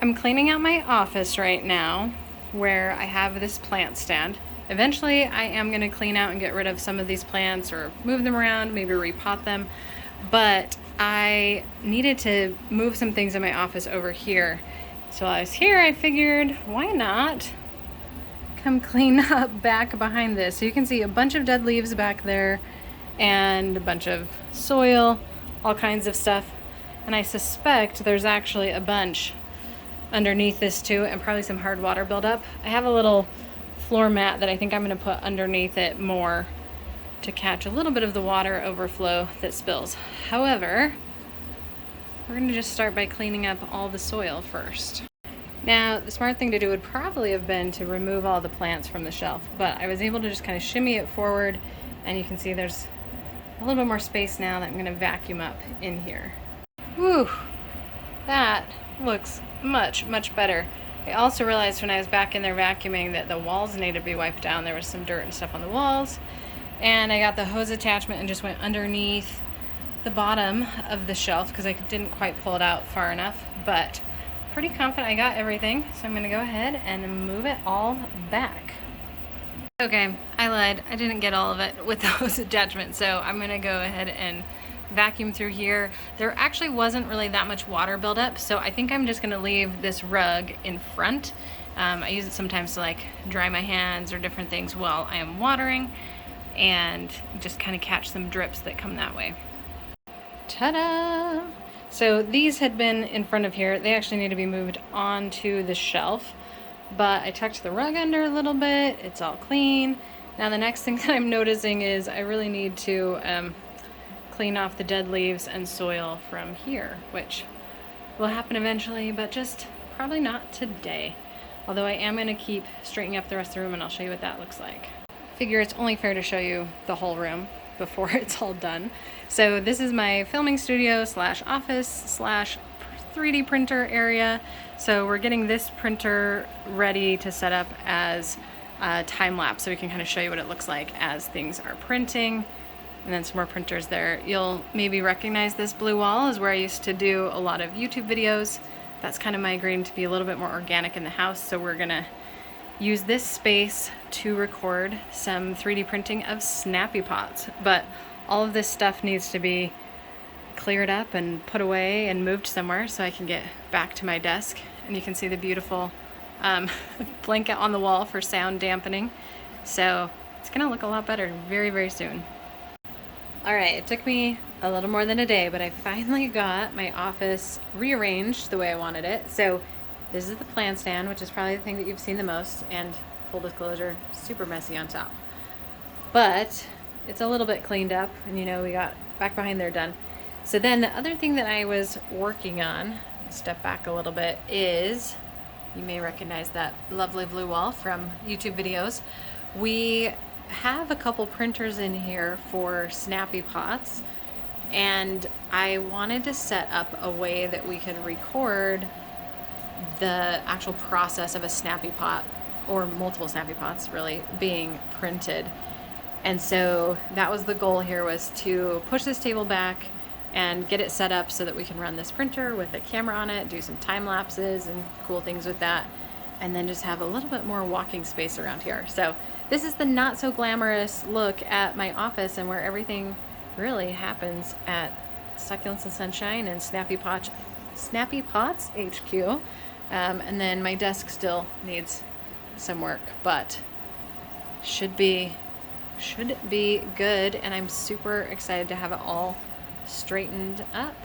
I'm cleaning out my office right now where I have this plant stand. Eventually I am going to clean out and get rid of some of these plants or move them around, maybe repot them. But I needed to move some things in my office over here. So while I was here, I figured, why not come clean up back behind this? So you can see a bunch of dead leaves back there and a bunch of soil, all kinds of stuff. And I suspect there's actually a bunch underneath this too, and probably some hard water buildup. I have a little floor mat that I think I'm going to put underneath it more to catch a little bit of the water overflow that spills. However, we're going to just start by cleaning up all the soil first. Now, the smart thing to do would probably have been to remove all the plants from the shelf, but I was able to just kind of shimmy it forward, and you can see there's a little bit more space now that I'm going to vacuum up in here. Whew, that looks much, much better. I also realized when I was back in there vacuuming that the walls needed to be wiped down. There was some dirt and stuff on the walls. And I got the hose attachment and just went underneath the bottom of the shelf because I didn't quite pull it out far enough. But pretty confident I got everything. So I'm going to go ahead and move it all back. Okay, I lied. I didn't get all of it with the hose attachment. So I'm going to go ahead and vacuum through here. There actually wasn't really that much water buildup, so I think I'm just gonna leave this rug in front. I use it sometimes to like dry my hands or different things while I am watering, and just kind of catch some drips that come that way. Ta-da! So these had been in front of here. They actually need to be moved onto the shelf, but I tucked the rug under a little bit. It's all clean. Now the next thing that I'm noticing is I really need to clean off the dead leaves and soil from here, which will happen eventually, but just probably not today. Although I am going to keep straightening up the rest of the room, and I'll show you what that looks like. Figure it's only fair to show you the whole room before it's all done. So this is my filming studio slash office slash 3D printer area. So we're getting this printer ready to set up as a time lapse, so we can kind of show you what it looks like as things are printing. And then some more printers there. You'll maybe recognize this blue wall is where I used to do a lot of YouTube videos. That's kind of migrating to be a little bit more organic in the house, so we're gonna use this space to record some 3D printing of Snappy Pots. But all of this stuff needs to be cleared up and put away and moved somewhere so I can get back to my desk. And you can see the beautiful blanket on the wall for sound dampening. So it's gonna look a lot better very, very soon. All right, it took me a little more than a day, but I finally got my office rearranged the way I wanted it. So this is the plant stand, which is probably the thing that you've seen the most, and full disclosure, super messy on top. But it's a little bit cleaned up, and you know, we got back behind there done. So then the other thing that I was working on, step back a little bit, is, you may recognize that lovely blue wall from YouTube videos. We have a couple printers in here for Snappy Pots, and I wanted to set up a way that we could record the actual process of a Snappy Pot, or multiple Snappy Pots really, being printed. And so that was the goal here, was to push this table back and get it set up so that we can run this printer with a camera on it, do some time lapses and cool things with that, and then just have a little bit more walking space around here. So this is the not so glamorous look at my office and where everything really happens at Succulents and Sunshine and Snappy Pots HQ. And then my desk still needs some work, but should be good, and I'm super excited to have it all straightened up.